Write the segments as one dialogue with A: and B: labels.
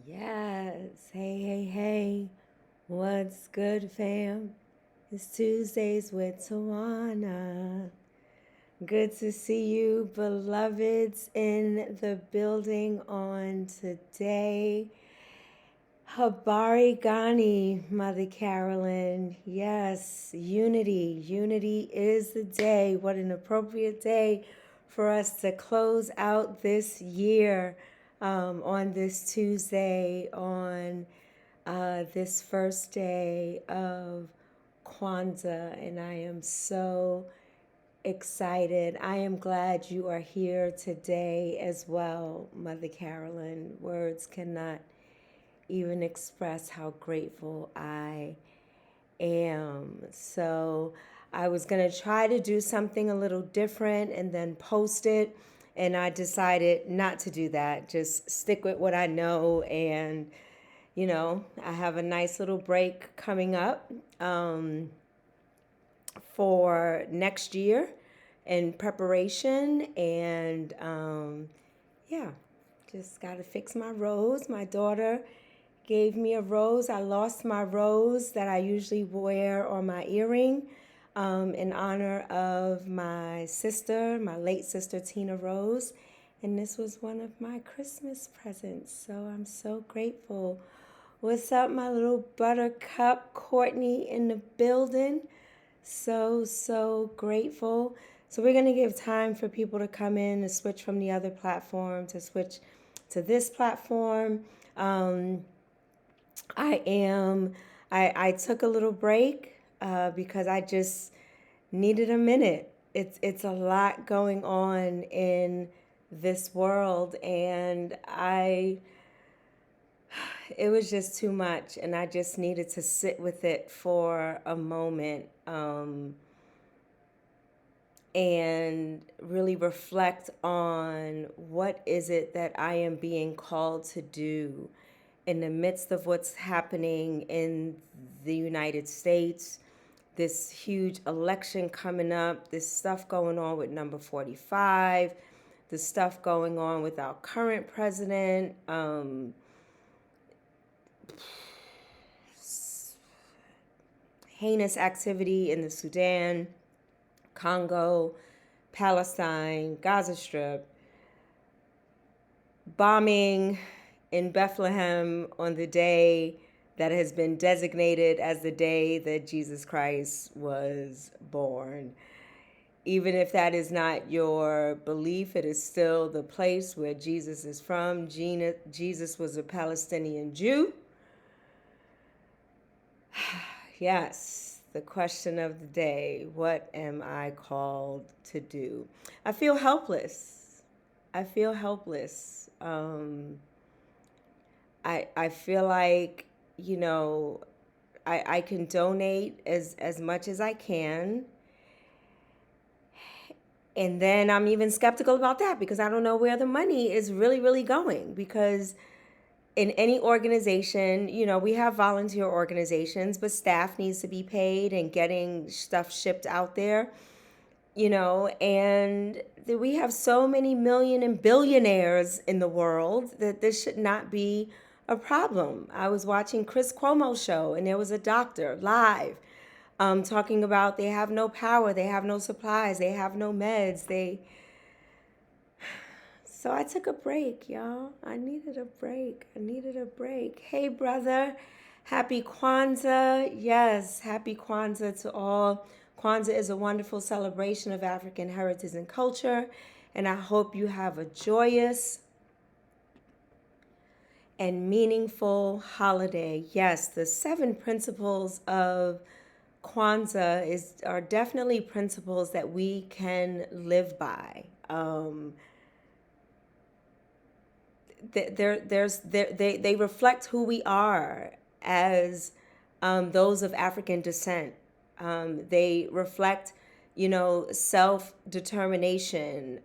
A: Yes. Hey, hey, hey. What's good, fam? It's Tuesdays with Tawana. Good to see you, beloveds, in the building on today. Habari Gani, Mother Carolyn. Yes, unity. Unity is the day. What an appropriate day for us to close out this year on this Tuesday, on this first day of Kwanzaa. And I am so excited. I am glad you are here today as well, Mother Carolyn. Words cannot even express how grateful I am. So I was going to try to do something a little different and then post it. And I decided not to do that. Just stick with what I know. And, I have a nice little break coming up for next year in preparation. And just got to fix my rose. My daughter gave me a rose. I lost my rose that I usually wear on my earring in honor of my sister, my late sister, Tina Rose. And this was one of my Christmas presents. So I'm so grateful. What's up, my little buttercup? Courtney in the building. So grateful. So we're going to give time for people to come in and switch from the other platform to switch to this platform. I took a little break because I just needed a minute. It's a lot going on in this world, and it was just too much, and I just needed to sit with it for a moment and really reflect on what is it that I am being called to do in the midst of what's happening in the United States, this huge election coming up, this stuff going on with number 45, the stuff going on with our current president, heinous activity in the Sudan, Congo, Palestine, Gaza Strip, bombing in Bethlehem on the day that has been designated as the day that Jesus Christ was born. Even if that is not your belief, it is still the place where Jesus is from. Jesus was a Palestinian Jew. Yes, the question of the day, what am I called to do? I feel helpless. I feel like, I can donate as much as I can. And then I'm even skeptical about that because I don't know where the money is really, really going. Because in any organization, we have volunteer organizations, but staff needs to be paid and getting stuff shipped out there, and we have so many million and billionaires in the world that this should not be a problem. I was watching Chris Cuomo's show, and there was a doctor live talking about they have no power, they have no supplies, they have no meds, So I took a break, y'all. I needed a break. I needed a break. Hey, brother. Happy Kwanzaa. Yes, happy Kwanzaa to all. Kwanzaa is a wonderful celebration of African heritage and culture. And I hope you have a joyous and meaningful holiday. Yes, the 7 principles of Kwanzaa are definitely principles that we can live by. They reflect who we are as those of African descent. They reflect, self-determination,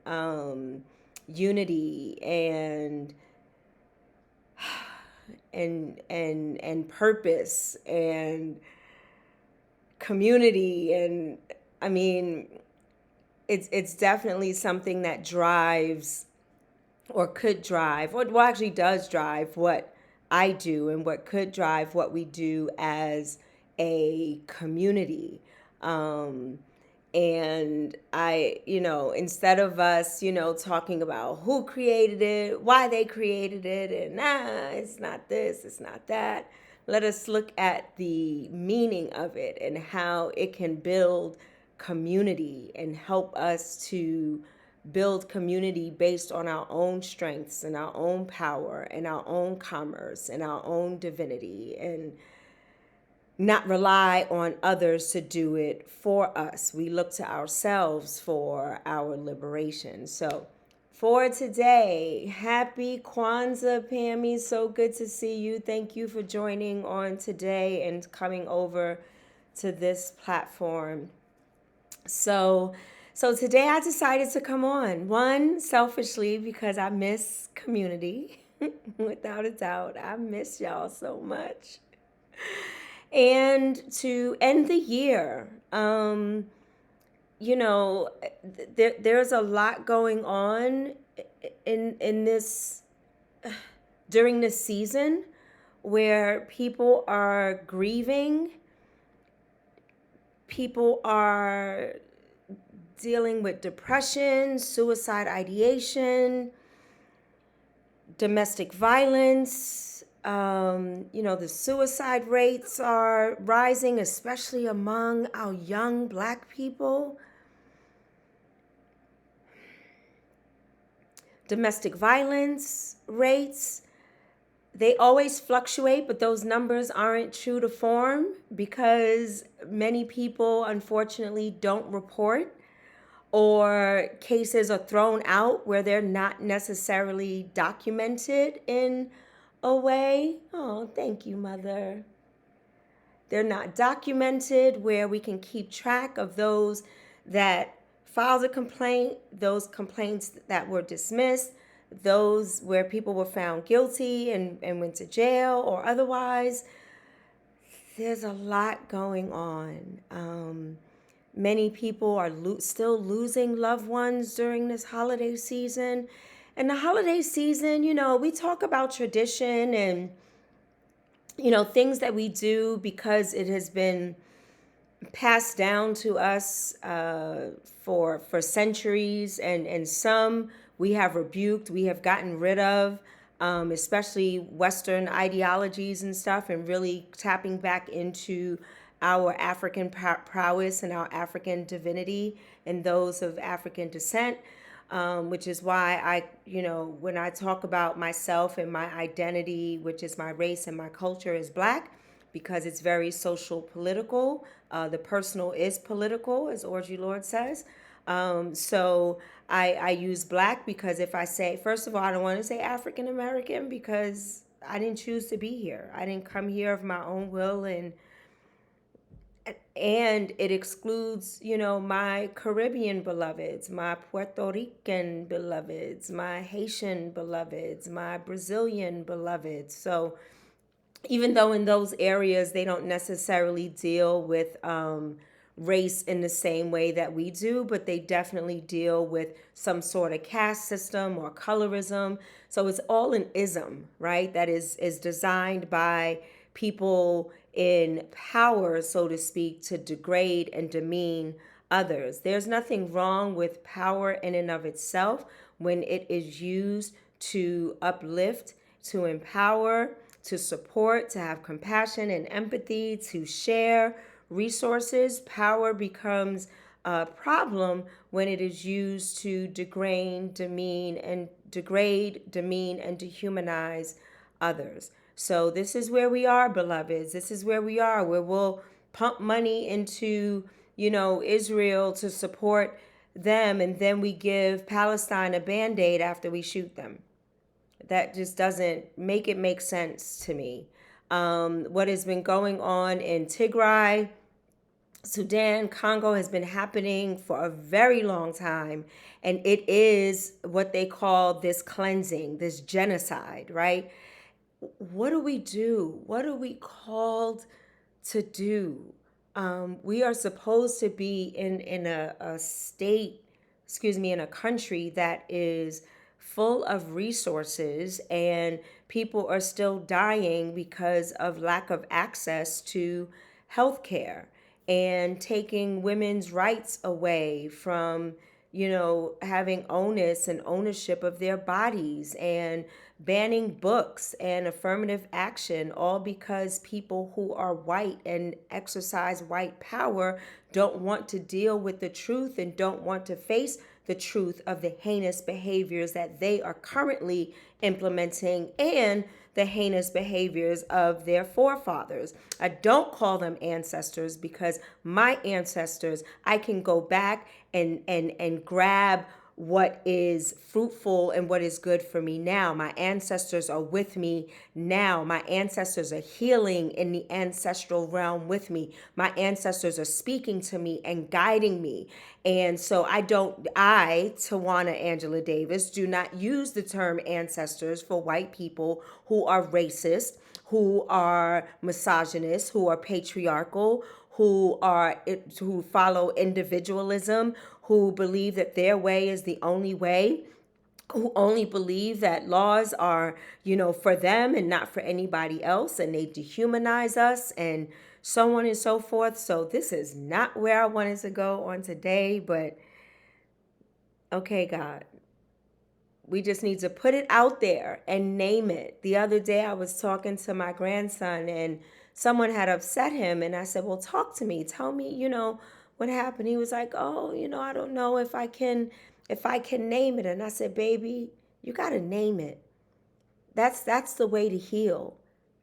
A: unity, and purpose and community. And I mean, it's definitely something that drives or could drive, or well, actually does drive what I do and what could drive what we do as a community. And instead of us, talking about who created it, why they created it, and it's not this, it's not that, let us look at the meaning of it and how it can build community and help us to build community based on our own strengths and our own power and our own commerce and our own divinity, and not rely on others to do it for us. We look to ourselves for our liberation. So for today, happy Kwanzaa, Pammy. So good to see you. Thank you for joining on today and coming over to this platform. So today I decided to come on. One, selfishly, because I miss community. Without a doubt, I miss y'all so much. And to end the year, there's a lot going on in this during this season where people are grieving. People are dealing with depression, suicide ideation, domestic violence. The suicide rates are rising, especially among our young Black people. Domestic violence rates, they always fluctuate, but those numbers aren't true to form because many people, unfortunately, don't report, or cases are thrown out where they're not necessarily documented in a way. Oh, thank you, Mother. They're not documented where we can keep track of those that filed a complaint, those complaints that were dismissed, those where people were found guilty and went to jail or otherwise. There's a lot going on. Many people are still losing loved ones during this holiday season. And the holiday season, we talk about tradition and, things that we do because it has been passed down to us for centuries, and some we have rebuked, we have gotten rid of, especially Western ideologies and stuff, and really tapping back into our African prowess and our African divinity and those of African descent, which is why when I talk about myself and my identity, which is my race and my culture, is Black, because it's very social political. The personal is political, as Orgy Lord says. So I use Black because if I say, first of all, I don't want to say African American because I didn't choose to be here. I didn't come here of my own will, and it excludes, my Caribbean beloveds, my Puerto Rican beloveds, my Haitian beloveds, my Brazilian beloveds. So even though in those areas they don't necessarily deal with race in the same way that we do, but they definitely deal with some sort of caste system or colorism. So it's all an ism, right? That is designed by people in power, so to speak, to degrade and demean others. There's nothing wrong with power in and of itself. when it is used to uplift, to empower, to support, to have compassion and empathy, to share resources. Power becomes a problem when it is used to demean, and dehumanize others. So this is where we are, beloveds. This is where we are, where we'll pump money into, Israel to support them, and then we give Palestine a band-aid after we shoot them. That just doesn't make sense to me. What has been going on in Tigray, Sudan, Congo has been happening for a very long time. And it is what they call this cleansing, this genocide, right? What do we do? What are we called to do? We are supposed to be in a state, in a country that is full of resources, and people are still dying because of lack of access to health care, and taking women's rights away from, having onus and ownership of their bodies, and banning books and affirmative action, all because people who are white and exercise white power don't want to deal with the truth and don't want to face the truth of the heinous behaviors that they are currently implementing, and the heinous behaviors of their forefathers. I don't call them ancestors, because my ancestors, I can go back and grab what is fruitful and what is good for me now. My ancestors are with me now. My ancestors are healing in the ancestral realm with me. My ancestors are speaking to me and guiding me. And so Tawana Angela Davis, do not use the term ancestors for white people who are racist, who are misogynist, who are patriarchal, who follow individualism, who believe that their way is the only way, who only believe that laws are, for them and not for anybody else, and they dehumanize us, and so on and so forth. So this is not where I wanted to go on today, but okay, God. We just need to put it out there and name it. The other day I was talking to my grandson, and someone had upset him, and I said, well, talk to me. Tell me, what happened. He was like, oh, I don't know if I can name it. And I said, baby, you got to name it. That's the way to heal.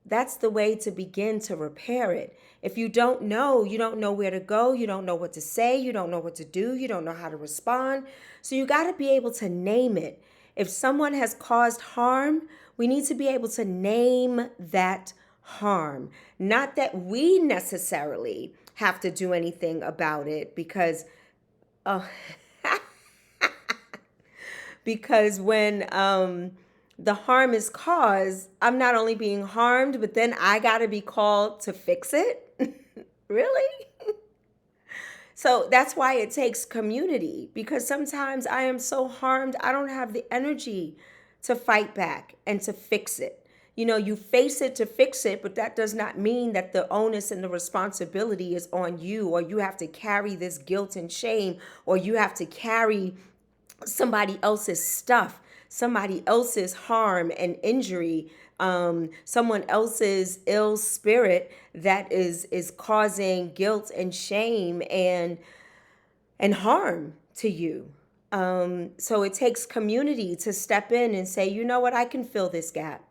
A: That's the way to begin to repair it. If you don't know where to go, you don't know what to say, you don't know what to do, you don't know how to respond. So you got to be able to name it. If someone has caused harm, we need to be able to name that harm. Not that we necessarily have to do anything about it, because because when the harm is caused, I'm not only being harmed, but then I got to be called to fix it. Really? So that's why it takes community, because sometimes I am so harmed, I don't have the energy to fight back and to fix it. You face it to fix it, but that does not mean that the onus and the responsibility is on you, or you have to carry this guilt and shame, or you have to carry somebody else's stuff, somebody else's harm and injury, someone else's ill spirit that is causing guilt and shame and harm to you. So it takes community to step in and say, you know what, I can fill this gap.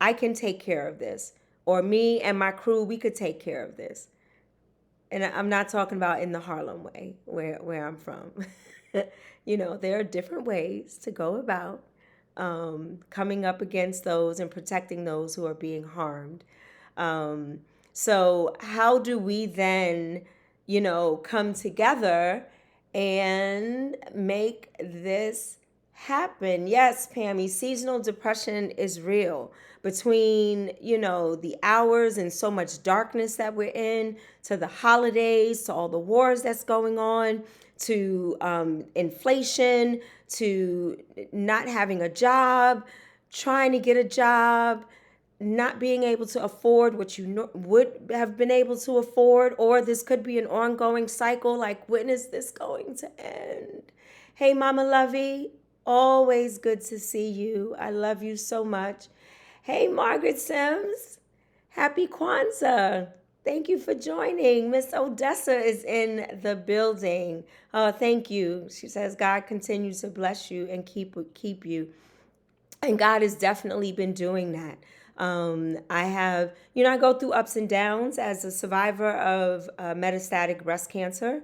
A: I can take care of this. Or me and my crew, we could take care of this. And I'm not talking about in the Harlem way, where I'm from. There are different ways to go about coming up against those and protecting those who are being harmed. So how do we then, come together and make this happen? Yes, Pammy, seasonal depression is real. Between, the hours and so much darkness that we're in, to the holidays, to all the wars that's going on, to inflation, to not having a job, trying to get a job, not being able to afford what you would have been able to afford, or this could be an ongoing cycle. Like, when is this going to end? Hey, Mama Lovey. Always good to see you. I love you so much. Hey, Margaret Sims. Happy Kwanzaa. Thank you for joining. Miss Odessa is in the building. Thank you. She says, God continues to bless you and keep you. And God has definitely been doing that. I have, I go through ups and downs as a survivor of metastatic breast cancer.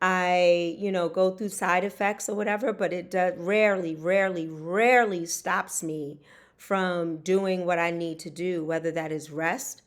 A: I, go through side effects or whatever, but it does rarely stops me from doing what I need to do, whether that is rest,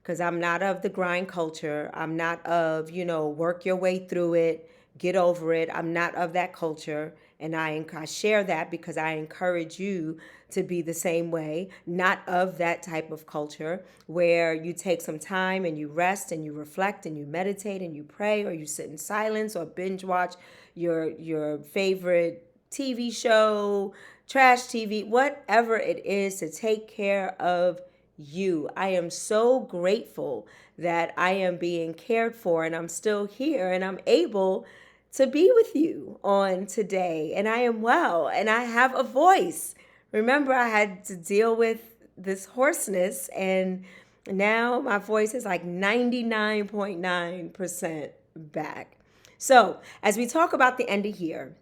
A: because I'm not of the grind culture. I'm not of, work your way through it, get over it. I'm not of that culture. And I share that because I encourage you to be the same way, not of that type of culture where you take some time and you rest and you reflect and you meditate and you pray, or you sit in silence or binge watch your favorite TV show, trash TV, whatever it is to take care of you. I am so grateful that I am being cared for and I'm still here and I'm able to be with you on today. And I am well and I have a voice. Remember, I had to deal with this hoarseness, and now my voice is like 99.9% back. So, as we talk about the end of year,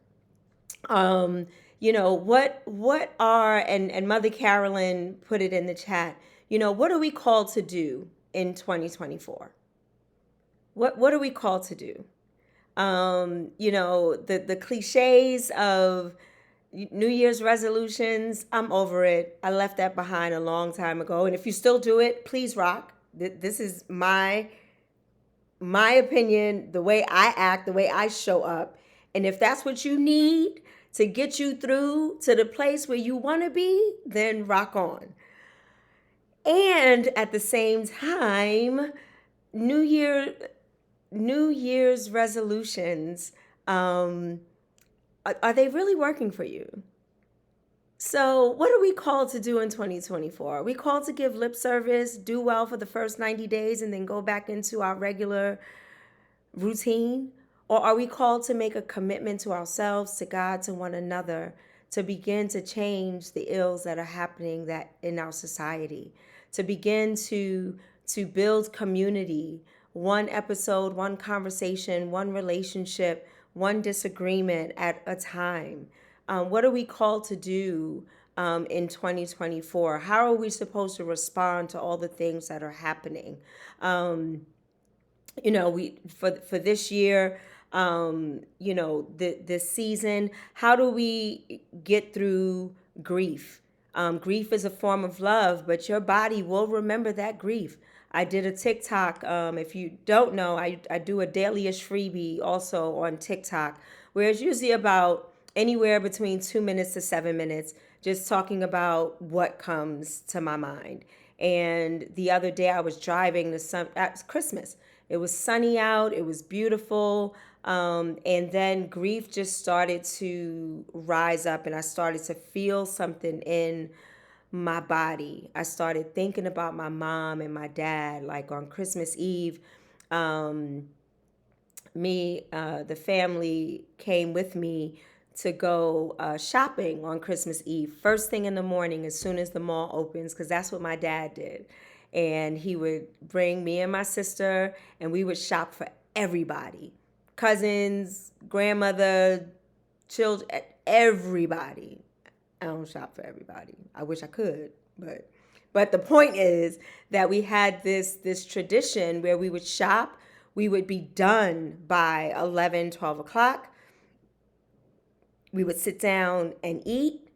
A: what are, and Mother Carolyn put it in the chat, what are we called to do in 2024? What are we called to do? The cliches of New Year's resolutions, I'm over it. I left that behind a long time ago. And if you still do it, please rock. This is my opinion, the way I act, the way I show up. And if that's what you need to get you through to the place where you want to be, then rock on. And at the same time, New Year's resolutions, are they really working for you? So, what are we called to do in 2024? Are we called to give lip service, do well for the first 90 days, and then go back into our regular routine? Or are we called to make a commitment to ourselves, to God, to one another, to begin to change the ills that are happening that in our society, to begin to build community, one episode, one conversation, one relationship, one disagreement at a time? What are we called to do in 2024? How are we supposed to respond to all the things that are happening? We for this year, this season, how do we get through grief? Grief is a form of love, but your body will remember that grief. I did a TikTok. If you don't know, I do a dailyish freebie also on TikTok, where it's usually about anywhere between 2 minutes to 7 minutes, just talking about what comes to my mind. And the other day I was driving to Christmas. It was sunny out. It was beautiful. And then grief just started to rise up, and I started to feel something in my body. I started thinking about my mom and my dad. Like on Christmas Eve, the family came with me to go shopping on Christmas Eve, first thing in the morning, as soon as the mall opens, because that's what my dad did. And he would bring me and my sister, and we would shop for everybody, cousins, grandmother, children, everybody. I don't shop for everybody. I wish I could, but the point is that we had this tradition where we would shop. We would be done by 11, 12 o'clock. We would sit down and eat,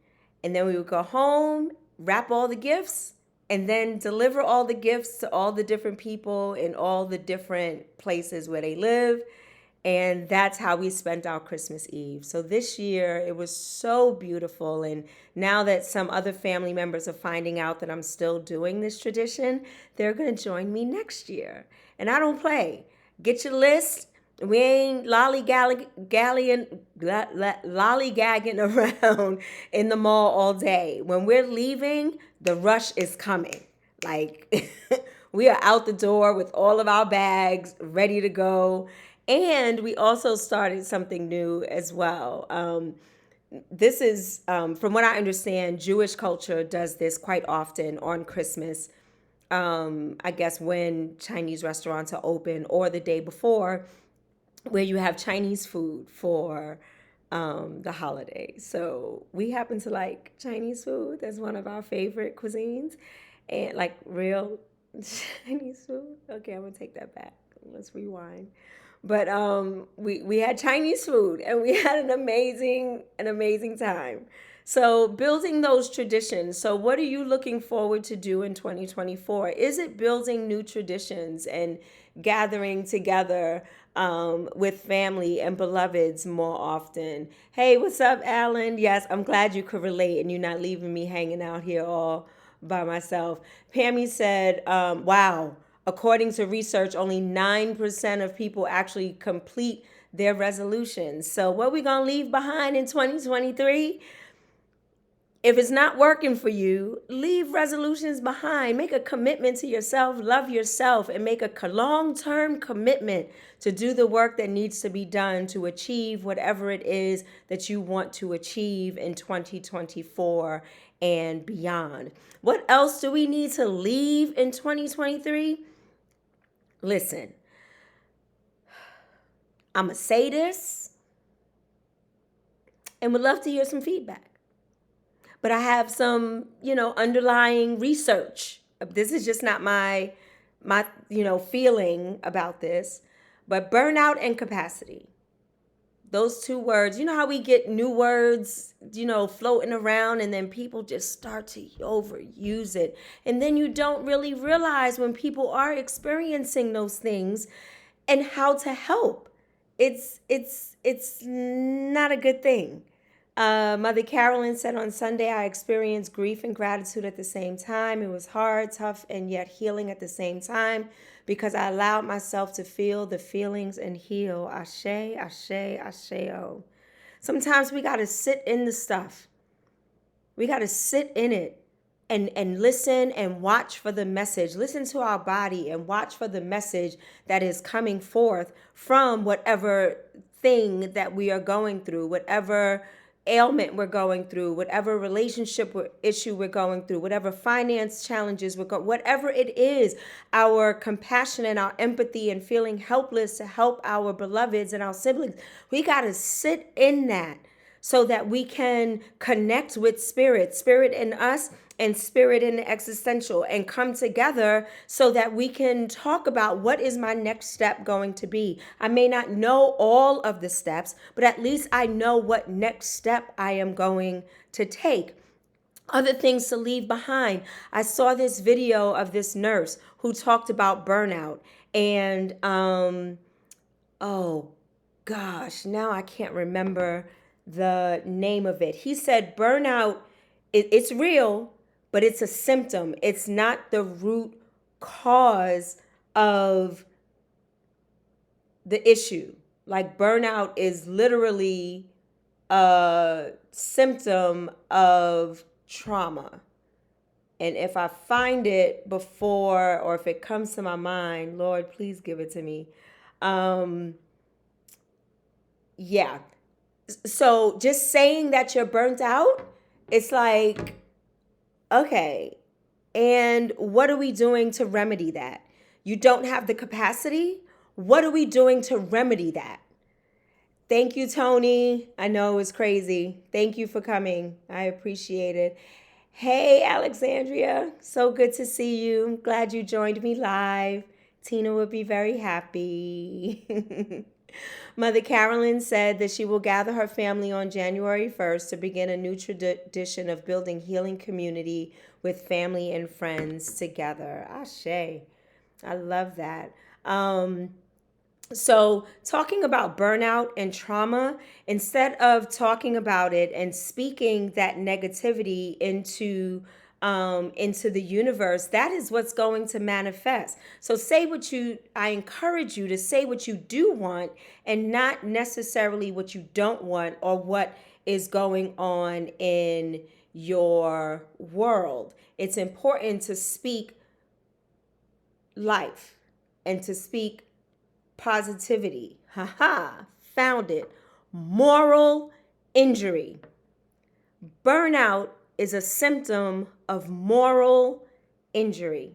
A: and then we would go home, wrap all the gifts, and then deliver all the gifts to all the different people in all the different places where they live. And that's how we spent our Christmas Eve. So this year, it was so beautiful. And now that some other family members are finding out that I'm still doing this tradition, they're going to join me next year. And I don't play. Get your list. We ain't lollygagging around in the mall all day. When we're leaving, the rush is coming. Like, we are out the door with all of our bags ready to go. And we also started something new as well. this is, from what I understand, Jewish culture does this quite often on Christmas. I guess when Chinese restaurants are open or the day before, where you have Chinese food for the holiday. So we happen to like Chinese food. That's one of our favorite cuisines, and like real Chinese food. Okay, I'm gonna take that back. Let's rewind. But we had Chinese food and we had an amazing time. So building those traditions. So what are you looking forward to do in 2024? Is it building new traditions and gathering together with family and beloveds more often? Hey, what's up, Alan? Yes, I'm glad you could relate and you're not leaving me hanging out here all by myself. Pammy said, wow, according to research, only 9% of people actually complete their resolutions. So, what we going to leave behind in 2023? If it's not working for you, leave resolutions behind. Make a commitment to yourself, love yourself, and make a long term commitment to do the work that needs to be done to achieve whatever it is that you want to achieve in 2024 and beyond. What else do we need to leave in 2023? Listen, I'm going to say this and would love to hear some feedback. But I have some, underlying research. This is just not my feeling about this, but burnout and capacity. Those two words, you know how we get new words, floating around and then people just start to overuse it. And then you don't really realize when people are experiencing those things and how to help. It's not a good thing. Mother Carolyn said on Sunday, I experienced grief and gratitude at the same time. It was hard, tough, and yet healing at the same time because I allowed myself to feel the feelings and heal. Ashe, ashe, ashe, oh. Sometimes we got to sit in the stuff. We got to sit in it and listen and watch for the message. Listen to our body and watch for the message that is coming forth from whatever thing that we are going through, whatever ailment we're going through, whatever relationship issue we're going through, whatever finance challenges whatever it is, our compassion and our empathy and feeling helpless to help our beloveds and our siblings. We got to sit in that so that we can connect with spirit in us and spirit in the existential, and come together so that we can talk about what is my next step going to be. I may not know all of the steps, but at least I know what next step I am going to take. Other things to leave behind. I saw this video of this nurse who talked about burnout and oh gosh, now I can't remember the name of it. He said burnout, it's real, but it's a symptom. It's not the root cause of the issue. Like burnout is literally a symptom of trauma. And if I find it before, or if it comes to my mind, Lord, please give it to me. Yeah. So just saying that you're burnt out, it's like, okay, and what are we doing to remedy that? You don't have the capacity? What are we doing to remedy that? Thank you, Tony. I know it was crazy. Thank you for coming. I appreciate it. Hey, Alexandria. So good to see you. Glad you joined me live. Tina would be very happy. Mother Carolyn said that she will gather her family on January 1st to begin a new tradition of building healing community with family and friends together. Ashe. I love that. So talking about burnout and trauma, instead of talking about it and speaking that negativity into the universe, that is what's going to manifest. So I encourage you to say what you do want and not necessarily what you don't want or what is going on in your world. It's important to speak life and to speak positivity. Found it. Moral injury. Burnout is a symptom of moral injury.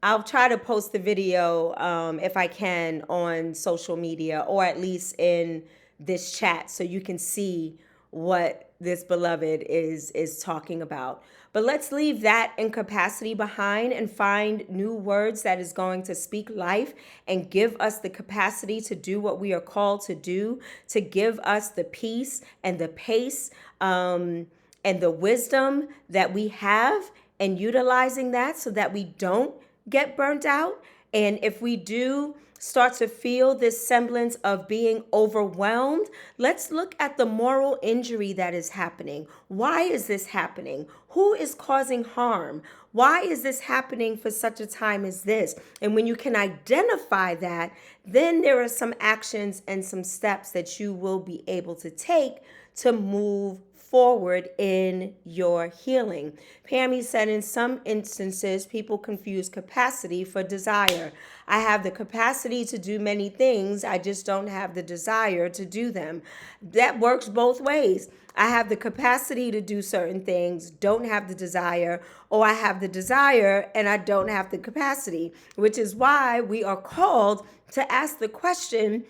A: I'll try to post the video if I can on social media, or at least in this chat, so you can see what this beloved is talking about. But let's leave that incapacity behind and find new words that is going to speak life and give us the capacity to do what we are called to do, to give us the peace and the pace and the wisdom that we have, and utilizing that so that we don't get burnt out. And if we do start to feel this semblance of being overwhelmed, let's look at the moral injury that is happening. Why is this happening? Who is causing harm? Why is this happening for such a time as this? And when you can identify that, then there are some actions and some steps that you will be able to take to move forward in your healing. Pammy said in some instances, people confuse capacity for desire. I have the capacity to do many things, I just don't have the desire to do them. That works both ways. I have the capacity to do certain things, don't have the desire, or I have the desire and I don't have the capacity, which is why we are called to ask the question,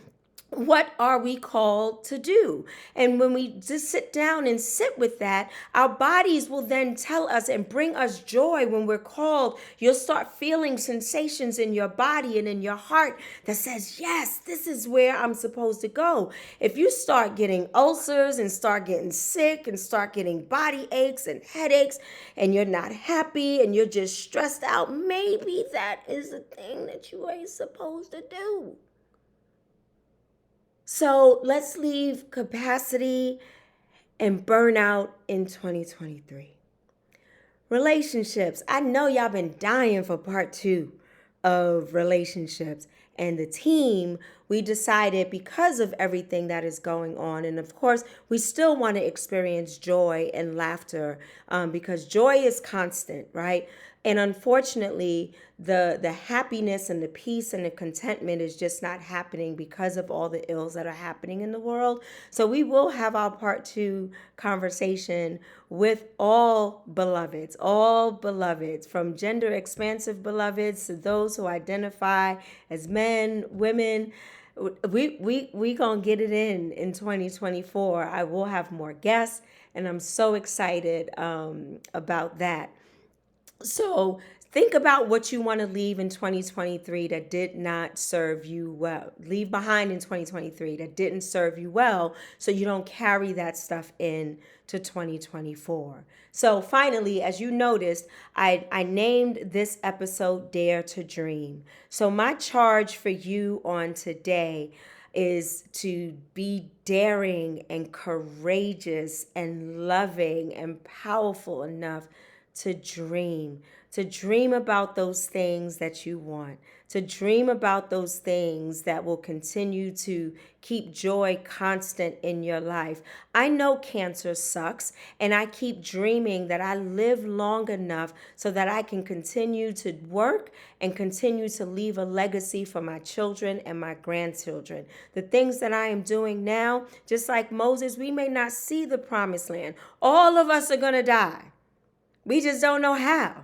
A: what are we called to do? And when we just sit down and sit with that, our bodies will then tell us and bring us joy when we're called. You'll start feeling sensations in your body and in your heart that says, yes, this is where I'm supposed to go. If you start getting ulcers and start getting sick and start getting body aches and headaches and you're not happy and you're just stressed out, maybe that is the thing that you ain't supposed to do. So let's leave capacity and burnout in 2023. Relationships. I know y'all been dying for part 2 of relationships. And the team, we decided, because of everything that is going on, and of course, we still want to experience joy and laughter because joy is constant, right? And unfortunately, the happiness and the peace and the contentment is just not happening because of all the ills that are happening in the world. So we will have our part 2 conversation with all beloveds, from gender expansive beloveds to those who identify as men, women. We gonna get it in 2024. I will have more guests, and I'm so excited about that. So think about what you want to leave in 2023 that did not serve you well. Leave behind in 2023 that didn't serve you well, so you don't carry that stuff in to 2024. So finally, as you noticed, I named this episode Dare to Dream. So my charge for you on today is to be daring and courageous and loving and powerful enough to dream about those things that you want, to dream about those things that will continue to keep joy constant in your life. I know cancer sucks, and I keep dreaming that I live long enough so that I can continue to work and continue to leave a legacy for my children and my grandchildren. The things that I am doing now, just like Moses, we may not see the promised land. All of us are going to die. We just don't know how.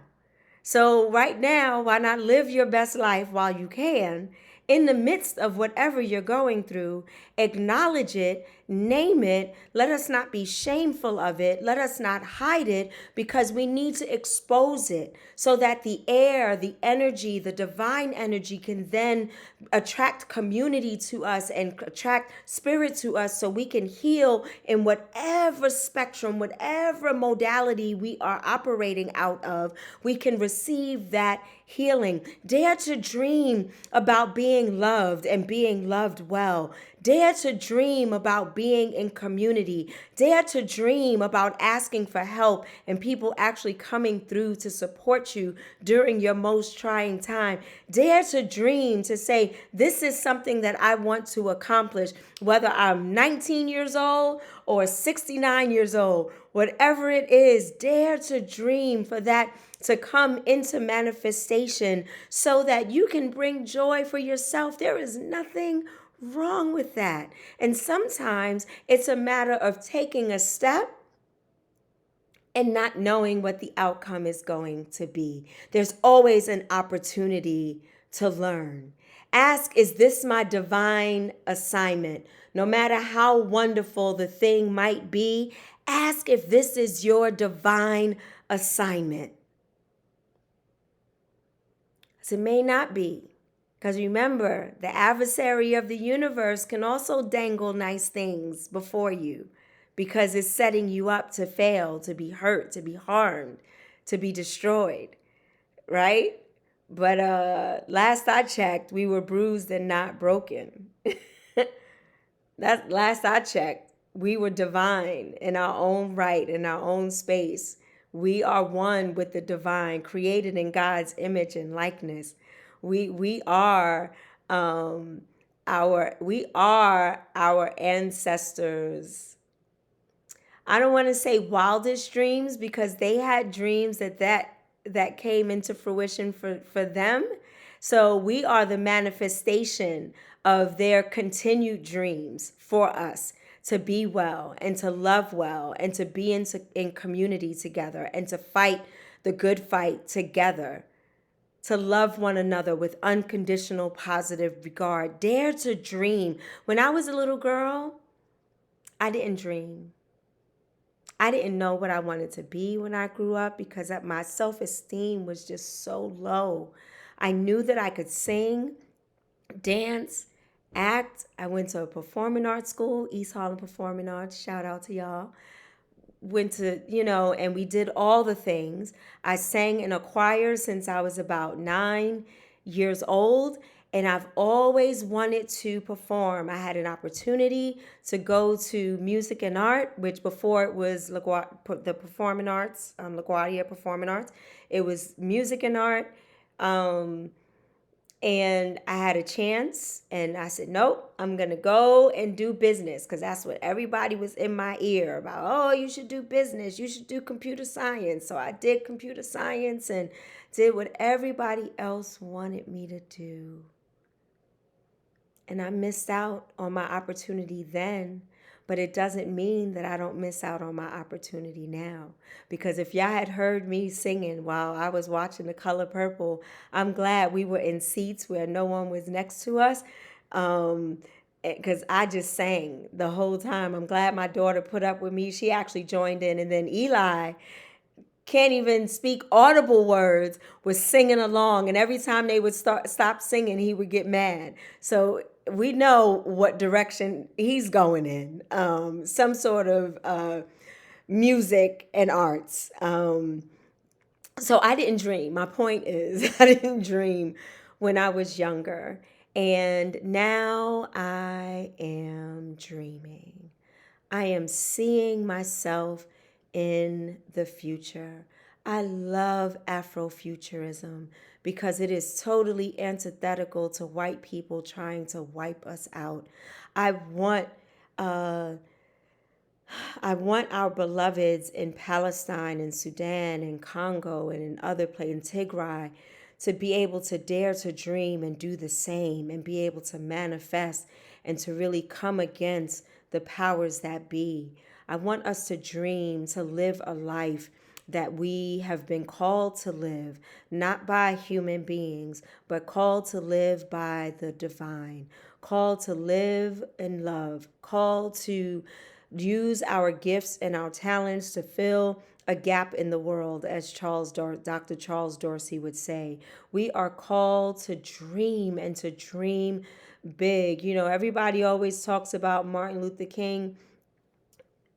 A: So right now, why not live your best life while you can? In the midst of whatever you're going through, acknowledge it, name it. Let us not be shameful of it. Let us not hide it, because we need to expose it so that the air, the energy, the divine energy can then attract community to us and attract spirit to us, so we can heal in whatever spectrum, whatever modality we are operating out of. We can receive that healing. Dare to dream about being loved and being loved well. Dare to dream about being in community. Dare to dream about asking for help and people actually coming through to support you during your most trying time. Dare to dream to say, this is something that I want to accomplish, whether I'm 19 years old or 69 years old, whatever it is. Dare to dream for that to come into manifestation so that you can bring joy for yourself. There is nothing wrong with that. And sometimes it's a matter of taking a step and not knowing what the outcome is going to be. There's always an opportunity to learn. Ask, is this my divine assignment? No matter how wonderful the thing might be, ask if this is your divine assignment. Because it may not be. Because remember, the adversary of the universe can also dangle nice things before you because it's setting you up to fail, to be hurt, to be harmed, to be destroyed, right? But last I checked, we were bruised and not broken. That last I checked, we were divine in our own right, in our own space. We are one with the divine, created in God's image and likeness. We are our ancestors. I don't want to say wildest dreams because they had dreams that came into fruition for them. So we are the manifestation of their continued dreams for us to be well and to love well and to be in community together and to fight the good fight together, to love one another with unconditional positive regard. Dare to dream. When I was a little girl, I didn't dream. I didn't know what I wanted to be when I grew up because my self-esteem was just so low. I knew that I could sing, dance, act. I went to a performing arts school, East Harlem Performing Arts. Shout out to y'all. Went to, and we did all the things. I sang in a choir since I was about 9 years old, and I've always wanted to perform. I had an opportunity to go to music and art, which before it was the Performing Arts, LaGuardia Performing Arts. It was music and art. And I had a chance and I said, nope, I'm going to go and do business because that's what everybody was in my ear about. Oh, you should do business. You should do computer science. So I did computer science and did what everybody else wanted me to do. And I missed out on my opportunity then, but it doesn't mean that I don't miss out on my opportunity now. Because if y'all had heard me singing while I was watching The Color Purple, I'm glad we were in seats where no one was next to us. Because I just sang the whole time. I'm glad my daughter put up with me. She actually joined in. And then Eli can't even speak audible words, was singing along. And every time they would stop singing, he would get mad. So we know what direction he's going in, some sort of music and arts. So I didn't dream. My point is, I didn't dream when I was younger. And now I am dreaming. I am seeing myself in the future. I love Afrofuturism because it is totally antithetical to white people trying to wipe us out. I want our beloveds in Palestine and Sudan and Congo and in other places, in Tigray, to be able to dare to dream and do the same and be able to manifest and to really come against the powers that be. I want us to dream, to live a life that we have been called to live, not by human beings, but called to live by the divine, called to live in love, called to use our gifts and our talents to fill a gap in the world, as Dr. Charles Dorsey would say. We are called to dream and to dream big. Everybody always talks about Martin Luther King.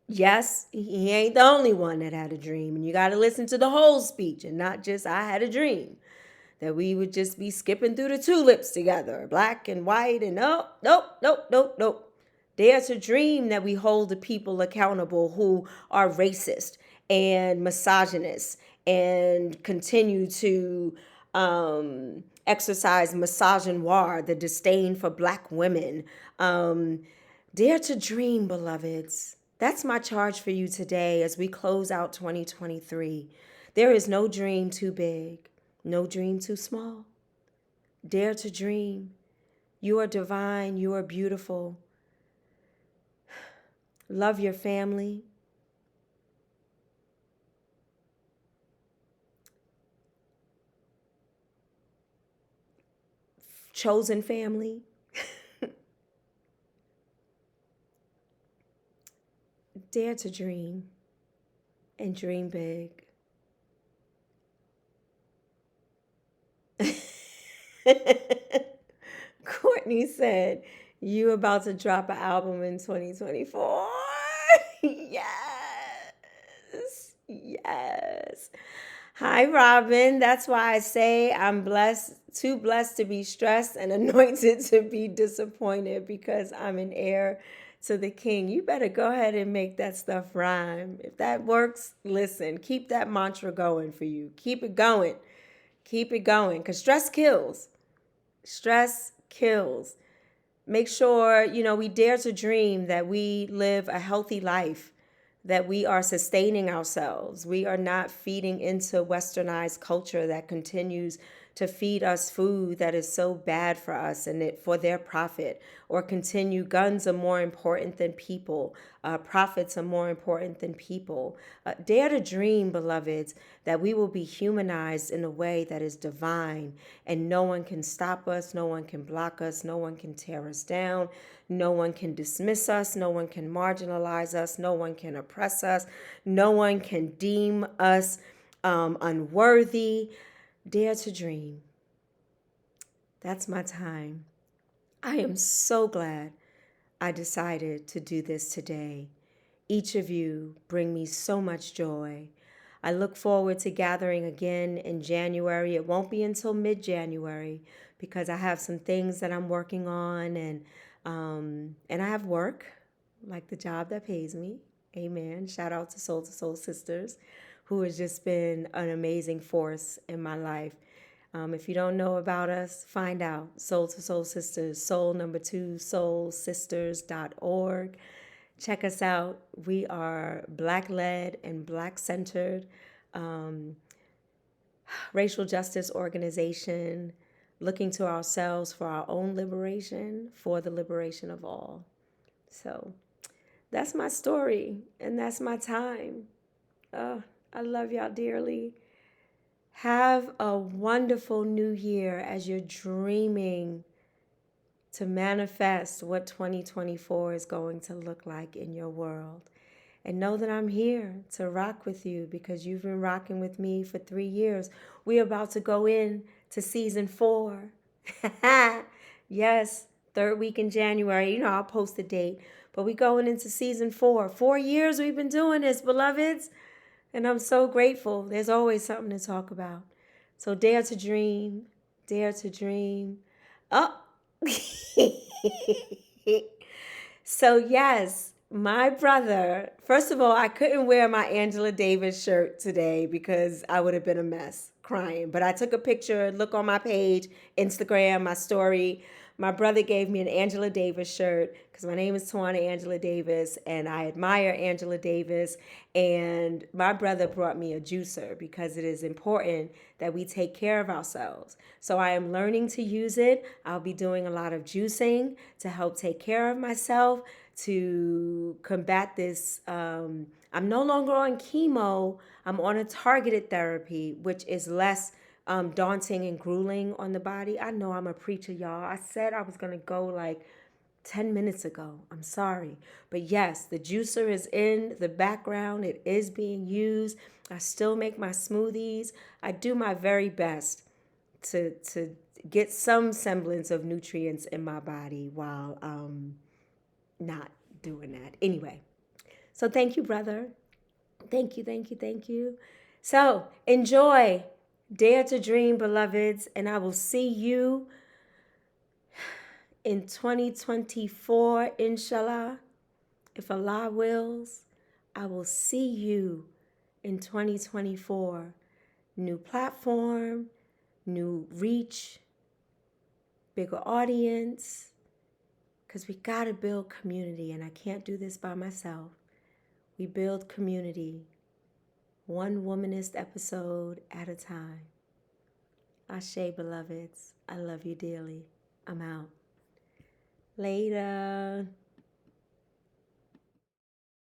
A: Yes, he ain't the only one that had a dream. And you got to listen to the whole speech and not just, I had a dream. That we would just be skipping through the tulips together, black and white, and nope. Dare to dream that we hold the people accountable who are racist and misogynist and continue to exercise misogynoir, the disdain for black women. Dare to dream, beloveds. That's my charge for you today as we close out 2023. There is no dream too big, no dream too small. Dare to dream. You are divine. You are beautiful. Love your family. Chosen family. Dare to dream and dream big. Courtney said, "You about to drop an album in 2024?" Yes. Yes. Hi, Robin. That's why I say I'm blessed, too blessed to be stressed and anointed to be disappointed because I'm an heir to the king. You better go ahead and make that stuff rhyme. If that works, listen, keep that mantra going for you. Keep it going. Keep it going because stress kills. Stress kills. Make sure, we dare to dream that we live a healthy life, that we are sustaining ourselves. We are not feeding into westernized culture that continues to feed us food that is so bad for us and it for their profit, or continue guns are more important than people, profits are more important than people. Dare to dream, beloveds, that we will be humanized in a way that is divine, and no one can stop us, no one can block us, no one can tear us down, no one can dismiss us, no one can marginalize us, no one can oppress us, no one can deem us unworthy. Dare to dream. That's my time. I am so glad I decided to do this today. Each of you bring me so much joy. I look forward to gathering again in January. It won't be until mid-January because I have some things that I'm working on, and I have work, like the job that pays me. Amen. Shout out to Soul Sisters, who has just been an amazing force in my life. If you don't know about us, find out. Soul to Soul Sisters, soul number 2, soulsisters.org. Check us out. We are Black-led and Black-centered racial justice organization looking to ourselves for our own liberation, for the liberation of all. So that's my story, and that's my time. I love y'all dearly. Have a wonderful new year as you're dreaming to manifest what 2024 is going to look like in your world. And know that I'm here to rock with you because you've been rocking with me for 3 years. We're about to go in to season 4. Yes, third week in January. I'll post the date. But we're going into season 4. 4 years we've been doing this, beloveds. And I'm so grateful. There's always something to talk about. So dare to dream. Dare to dream. Oh. So yes, my brother, first of all, I couldn't wear my Angela Davis shirt today because I would have been a mess crying. But I took a picture, look on my page, Instagram, my story. My brother gave me an Angela Davis shirt because my name is Tawana Angela Davis and I admire Angela Davis. And my brother brought me a juicer because it is important that we take care of ourselves. So I am learning to use it. I'll be doing a lot of juicing to help take care of myself, to combat this. I'm no longer on chemo. I'm on a targeted therapy, which is less daunting and grueling on the body. I know I'm a preacher, y'all. I said I was going to go like 10 minutes ago. I'm sorry. But yes, the juicer is in the background. It is being used. I still make my smoothies. I do my very best to get some semblance of nutrients in my body while not doing that. Anyway, so thank you, brother. Thank you, thank you, thank you. So enjoy. Dare to dream, beloveds, and I will see you in 2024, inshallah. If Allah wills, I will see you in 2024. New platform, new reach, bigger audience, because we got to build community, and I can't do this by myself. We build community, one Womanist episode at a time. Ashe, beloveds. I love you dearly. I'm out. Later.